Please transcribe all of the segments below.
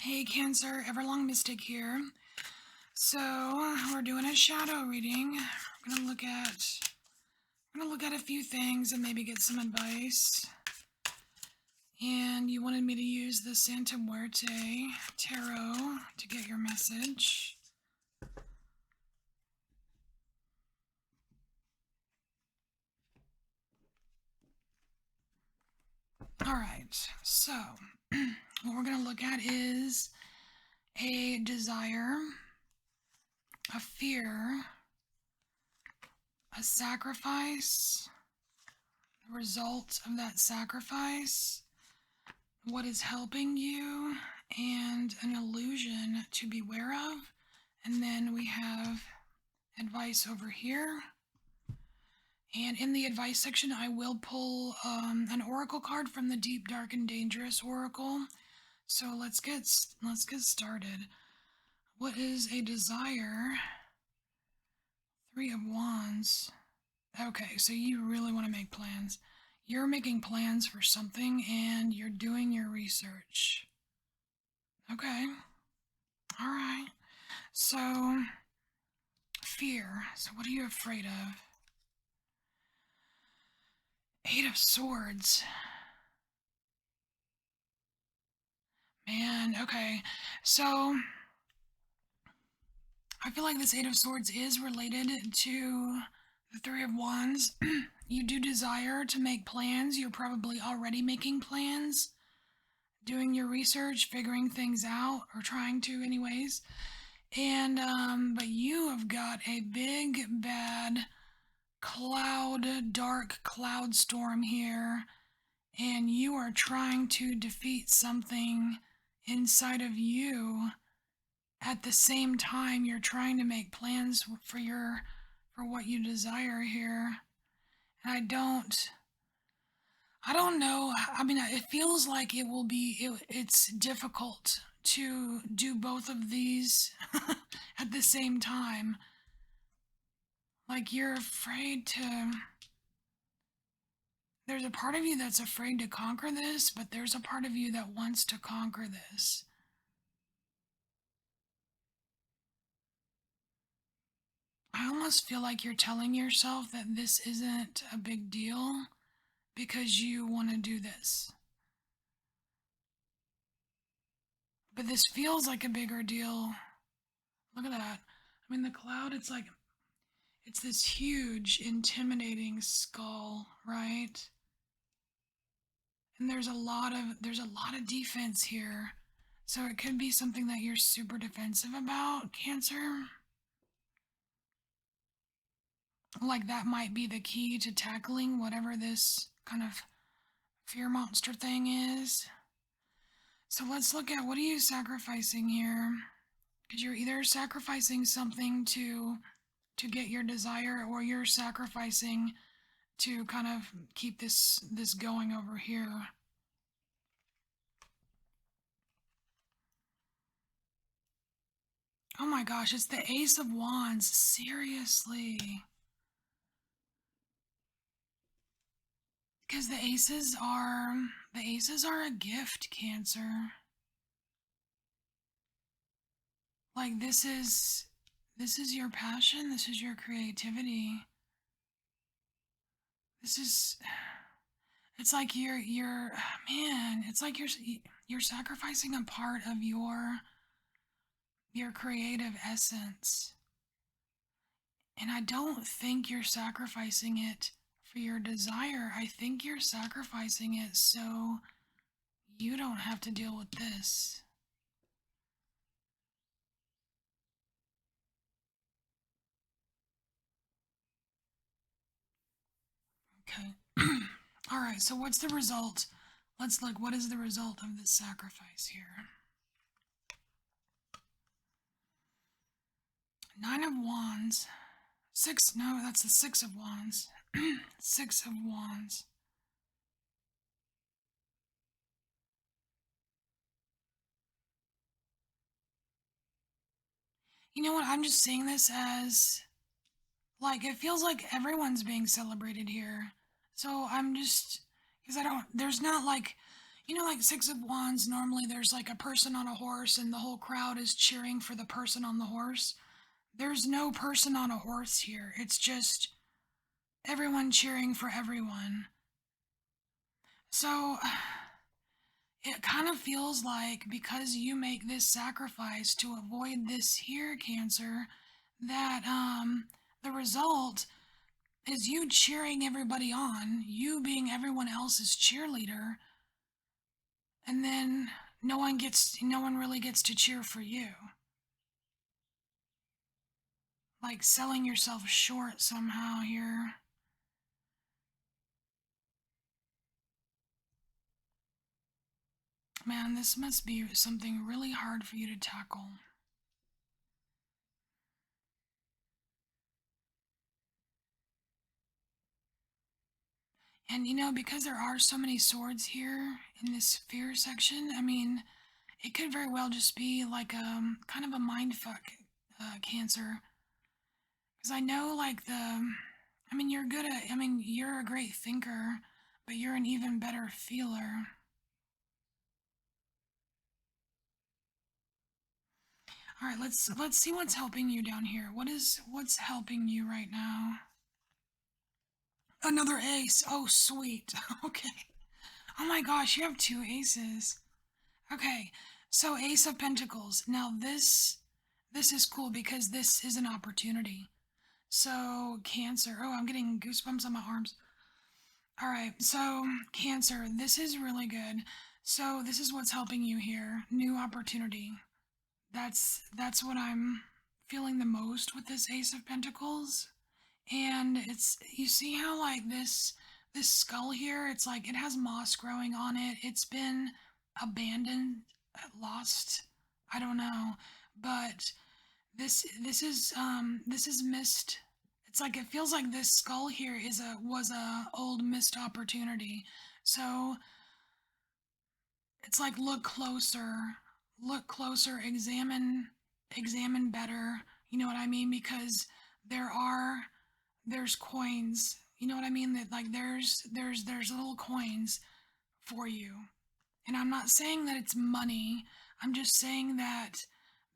Hey Cancer, EverlongMystic here. So we're doing a shadow reading. We're gonna look at a few things and maybe get some advice. And you wanted me to use the Santa Muerte Tarot to get your message. Alright, so what we're gonna look at is a desire, a fear, a sacrifice, the result of that sacrifice, what is helping you, and an illusion to beware of. And then we have advice over here. And in the advice section, I will pull an oracle card from the Deep, Dark, and Dangerous Oracle. So let's get started. What is a desire? Three of Wands. Okay, so you really want to make plans. You're making plans for something and you're doing your research. Okay. All right. So, fear. So what are you afraid of? Eight of Swords. Man, okay. So, I feel like this Eight of Swords is related to the Three of Wands. You do desire to make plans. You're probably already making plans, doing your research, figuring things out, or trying to anyways. And, but you have got a big, bad dark cloud storm here, and you are trying to defeat something inside of you. At the same time, you're trying to make plans for what you desire here. And I don't know. I mean, it feels like it's difficult to do both of these at the same time. Like you're afraid to... There's a part of you that's afraid to conquer this, but there's a part of you that wants to conquer this. I almost feel like you're telling yourself that this isn't a big deal because you want to do this. But this feels like a bigger deal. Look at that. I mean, the cloud, it's like, it's this huge, intimidating skull, right? And there's a lot of defense here. So it could be something that you're super defensive about, Cancer. Like that might be the key to tackling whatever this kind of fear monster thing is. So let's look at, what are you sacrificing here? Because you're either sacrificing something to get your desire, or you're sacrificing to kind of keep this going over here. Oh my gosh, it's the Ace of Wands. Seriously. Because the aces are a gift, Cancer. Like this is your passion, this is your creativity. It's like it's like you're sacrificing a part of your creative essence. And I don't think you're sacrificing it for your desire. I think you're sacrificing it so you don't have to deal with this. Okay. All right, so what's the result? Let's look. What is the result of this sacrifice here? Nine of Wands. No, that's the Six of Wands. Six of Wands. You know what? I'm just seeing this as, like, it feels like everyone's being celebrated here. So I'm just, because there's not like, You know, like Six of Wands, normally there's like a person on a horse and the whole crowd is cheering for the person on the horse. There's no person on a horse here. It's just everyone cheering for everyone. So it kind of feels like because you make this sacrifice to avoid this here, Cancer, that the result is you cheering everybody on, you being everyone else's cheerleader, and then no one really gets to cheer for you. Like selling yourself short somehow here. Man, this must be something really hard for you to tackle. And you know, because there are so many swords here in this fear section, I mean, it could very well just be like kind of a mind fuck, Cancer. Because I know like I mean, you're good at, I mean, you're a great thinker, but you're an even better feeler. All right, let's see what's helping you down here. What's helping you right now? Another ace. Oh, sweet. Okay. Oh my gosh, you have two aces. Okay. So Ace of Pentacles. Now this is cool because this is an opportunity. So Cancer. Oh, I'm getting goosebumps on my arms. All right. So Cancer, this is really good. So this is what's helping you here. New opportunity. That's what I'm feeling the most with this Ace of Pentacles. And it's, you see how like this skull here, it's like it has moss growing on it. It's been abandoned, lost, I don't know. But this is missed. It's like it feels like this skull here was a old missed opportunity. So it's like look closer, examine better. You know what I mean? Because there are there's coins. You know what I mean? That like there's little coins for you. And I'm not saying that it's money. I'm just saying that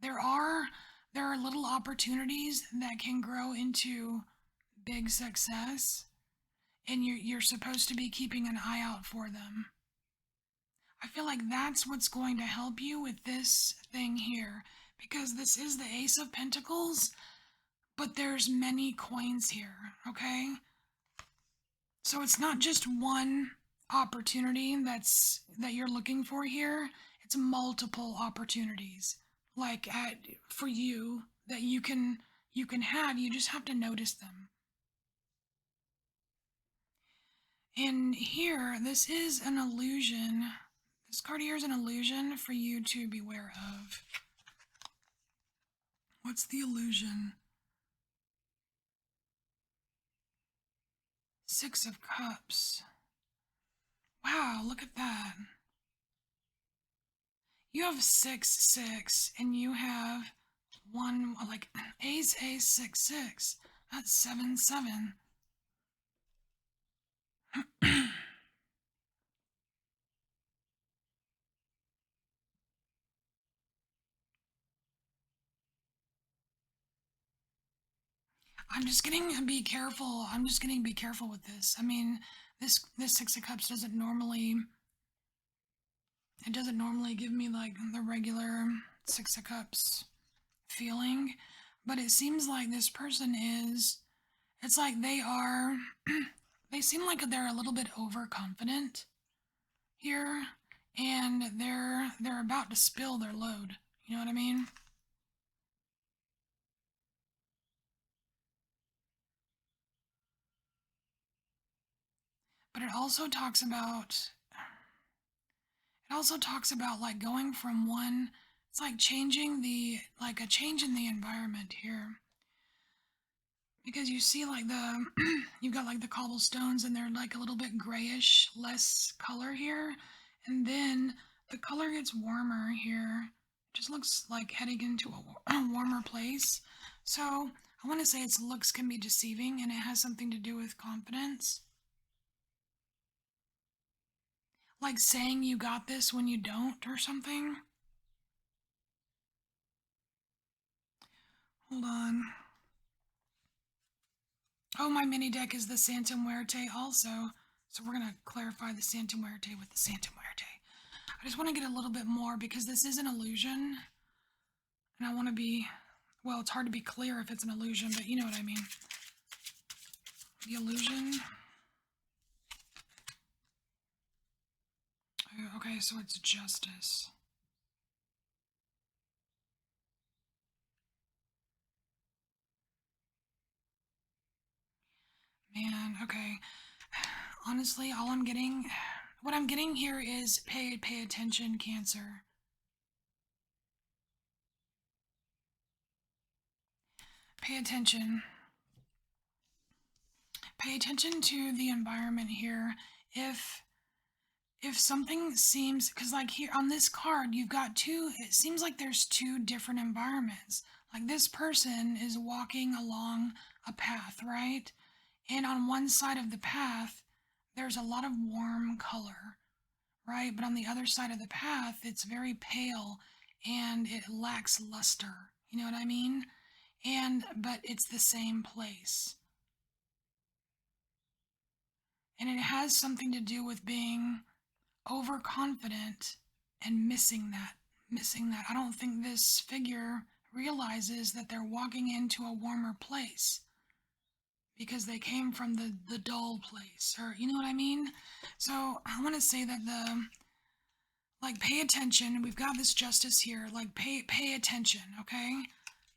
there are there are little opportunities that can grow into big success, and you're supposed to be keeping an eye out for them. I feel like that's what's going to help you with this thing here, because this is the Ace of Pentacles, but there's many coins here, okay? So it's not just one opportunity that you're looking for here. It's multiple opportunities like for you that you can have. You just have to notice them. And here, this is an illusion. This card here is an illusion for you to beware of. What's the illusion? Six of Cups. Wow, look at that. You have 6, 6, and you have one, like, ace, ace, 6, 6. That's 7, 7. I'm just getting be careful. I'm just getting be careful with this. I mean, this 6 of Cups doesn't normally give me like the regular 6 of Cups feeling, but it seems like this person is, it's like they are, they seem like they're a little bit overconfident here, and they're about to spill their load. You know what I mean? But it also talks about like going from one, it's like changing the, like a change in the environment here. Because you see like the, you've got like the cobblestones and they're like a little bit grayish, less color here. And then the color gets warmer here. It just looks like heading into a warmer place. So I want to say its looks can be deceiving, and it has something to do with confidence. Like saying you got this when you don't or something. Hold on. Oh, my mini deck is the Santa Muerte also. So we're going to clarify the Santa Muerte with the Santa Muerte. I just want to get a little bit more because this is an illusion. And I want to be, well, it's hard to be clear if it's an illusion, but you know what I mean. The illusion. Okay, so it's justice. Man, okay. Honestly, what I'm getting here is pay attention, Cancer. Pay attention. Pay attention to the environment here. If something seems, because like here on this card, you've got two, it seems like there's two different environments. Like this person is walking along a path, right? And on one side of the path, there's a lot of warm color, right? But on the other side of the path, it's very pale and it lacks luster. You know what I mean? But it's the same place. And it has something to do with being overconfident and missing that. I don't think this figure realizes that they're walking into a warmer place because they came from the dull place, or you know what I mean? So I want to say that pay attention. We've got this justice here. Like pay attention, okay?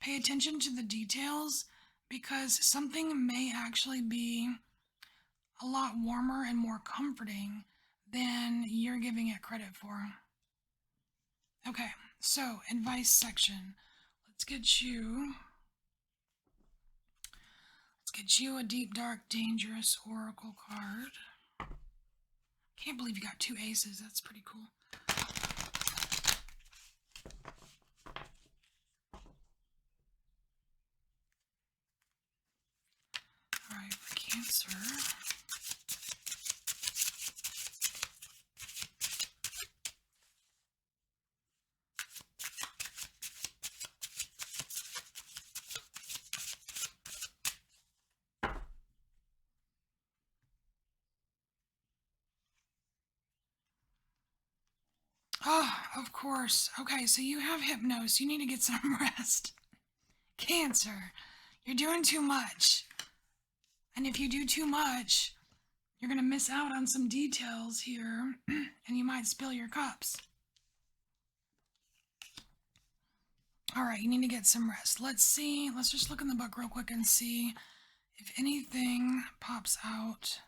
Pay attention to the details because something may actually be a lot warmer and more comforting than you're giving it credit for. Okay, so advice section. Let's get you a deep, dark, dangerous oracle card. Can't believe you got two aces. That's pretty cool. All right, for Cancer. Oh, of course. Okay, so you have hypnos. You need to get some rest. Cancer, you're doing too much. And if you do too much, you're going to miss out on some details here, and you might spill your cups. All right, you need to get some rest. Let's see. Let's just look in the book real quick and see if anything pops out.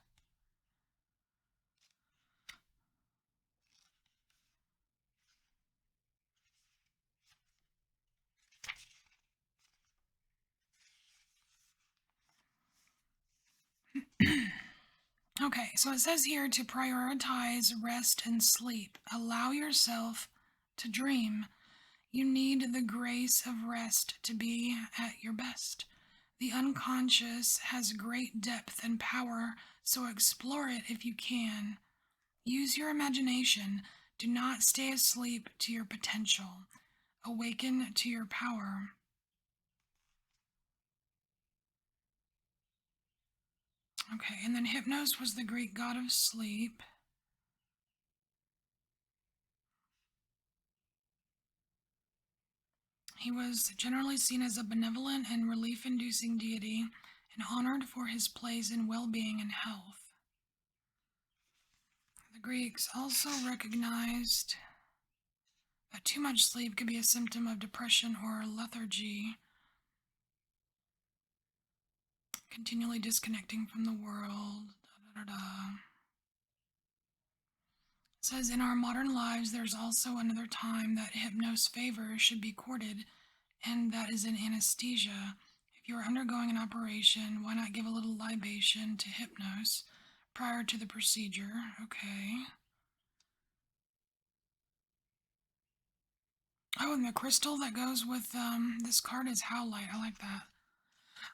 Okay, so it says here to prioritize rest and sleep. Allow yourself to dream. You need the grace of rest to be at your best. The unconscious has great depth and power, so explore it if you can. Use your imagination. Do not stay asleep to your potential. Awaken to your power. Okay, and then Hypnos was the Greek god of sleep. He was generally seen as a benevolent and relief-inducing deity and honored for his place in well-being and health. The Greeks also recognized that too much sleep could be a symptom of depression or lethargy, continually disconnecting from the world. It says, in our modern lives, there's also another time that hypnos favor should be courted, and that is in anesthesia. If you are undergoing an operation, why not give a little libation to hypnos prior to the procedure? Okay. Oh, and the crystal that goes with this card is Howlite. I like that.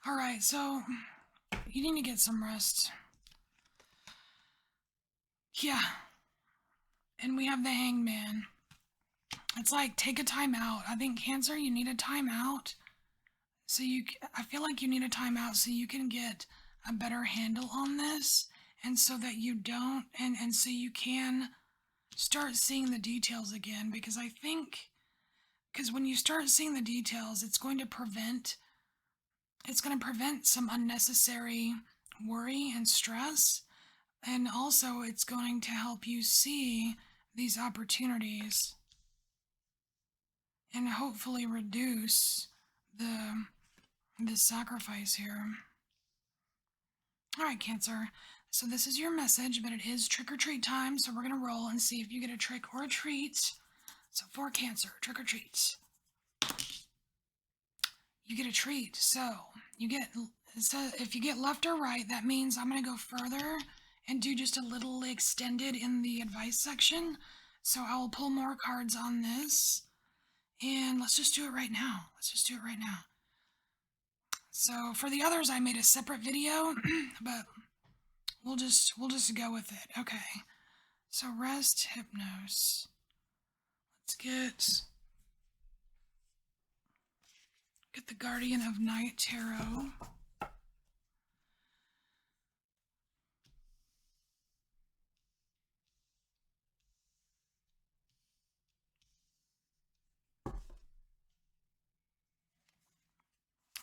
All right, so you need to get some rest. Yeah. And we have the Hangman. It's like, take a time out. I think Cancer, you need a time out. So I feel like you need a time out so you can get a better handle on this. And so that you don't, and so you can start seeing the details again. Because I think, because when you start seeing the details, it's going to prevent some unnecessary worry and stress. And also it's going to help you see these opportunities and hopefully reduce the sacrifice here. All right, Cancer. So this is your message, but it is trick or treat time. So we're going to roll and see if you get a trick or a treat. So for Cancer, trick or treat. You get a treat. So if you get left or right, that means I'm going to go further and do just a little extended in the advice section. So I will pull more cards on this. And let's just do it right now. So for the others, I made a separate video, but we'll just go with it. Okay. So rest, hypnos. Let's get the Guardian of Night Tarot.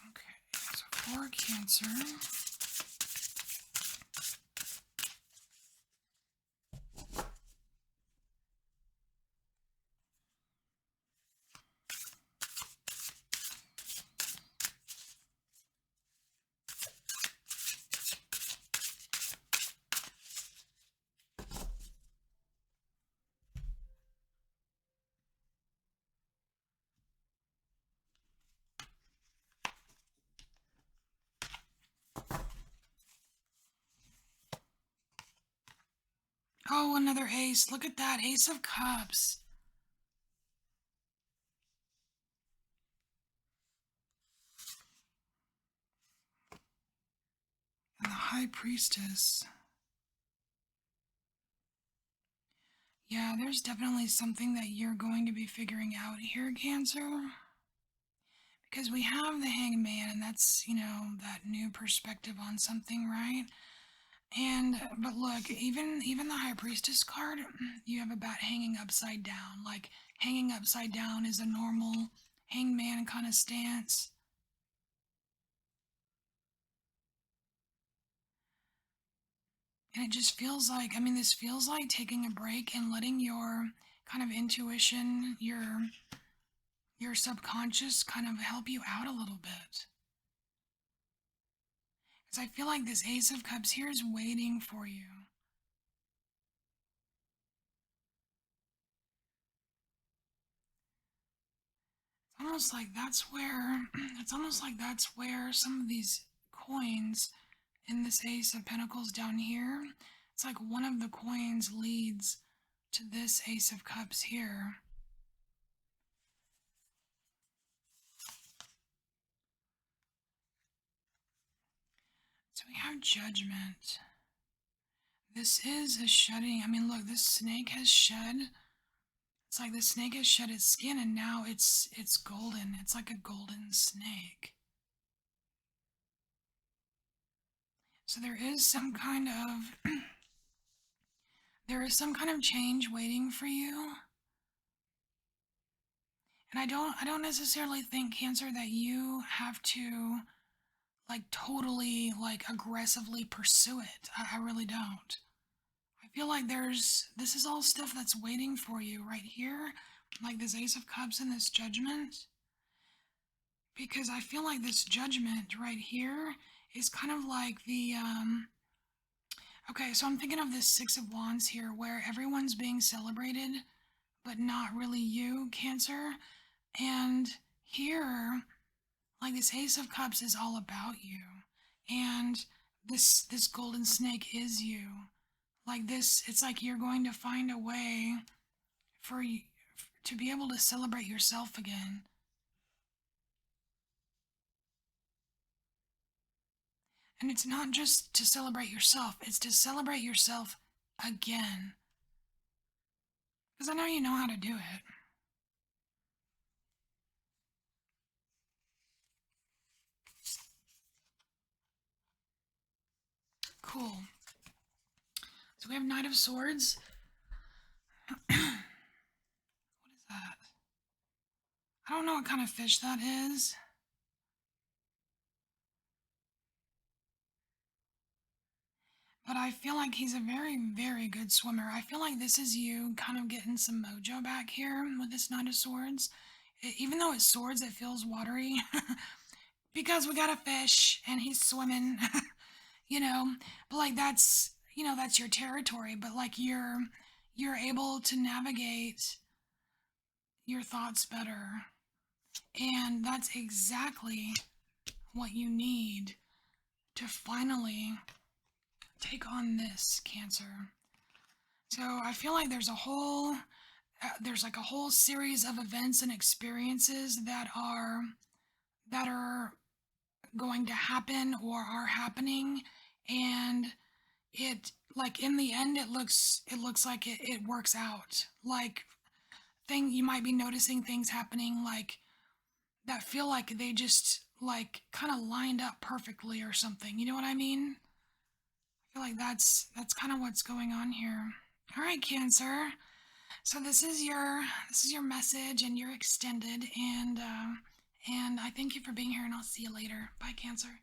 Okay, so for Cancer. Oh, another ace. Look at that. Ace of Cups. And the High Priestess. Yeah, there's definitely something that you're going to be figuring out here, Cancer. Because we have the Hangman, and that's, that new perspective on something, right? But look, even the High Priestess card, you have about hanging upside down. Like, hanging upside down is a normal hangman kind of stance. And it just feels like, this feels like taking a break and letting your kind of intuition, your subconscious kind of help you out a little bit. Because I feel like this Ace of Cups here is waiting for you. Almost like that's where it's almost like that's where some of these coins in this Ace of Pentacles down here, it's like one of the coins leads to this Ace of Cups here. So we have Judgment. This is a shedding. Look, this snake has shed. It's like the snake has shed its skin and now it's golden. It's like a golden snake. So there is some kind of there is some kind of change waiting for you. And I don't necessarily think, Cancer, that you have to like totally like aggressively pursue it. I really don't. I feel like this is all stuff that's waiting for you right here, like this Ace of Cups and this Judgment. Because I feel like this Judgment right here is kind of like the okay, so I'm thinking of this Six of Wands here where everyone's being celebrated but not really you, Cancer. And here, like this Ace of Cups is all about you. And this golden snake is you. Like this, it's like you're going to find a way for you to be able to celebrate yourself again. And it's not just to celebrate yourself, it's to celebrate yourself again. Because I know you know how to do it. Cool. So we have Knight of Swords. What is that? I don't know what kind of fish that is. But I feel like he's a very, very good swimmer. I feel like this is you kind of getting some mojo back here with this Knight of Swords. Even though it's swords, it feels watery. Because we got a fish and he's swimming, you know. But like that's your territory. But like you're able to navigate your thoughts better. And that's exactly what you need to finally take on this, Cancer. So I feel like there's like a whole series of events and experiences that are going to happen or are happening, and it like in the end it looks like it works out. Like you might be noticing things happening like that feel like they just like kind of lined up perfectly or something. You know what I mean? I feel like that's kind of what's going on here. All right, Cancer. So this is your message and you're extended, and I thank you for being here, and I'll see you later. Bye, Cancer.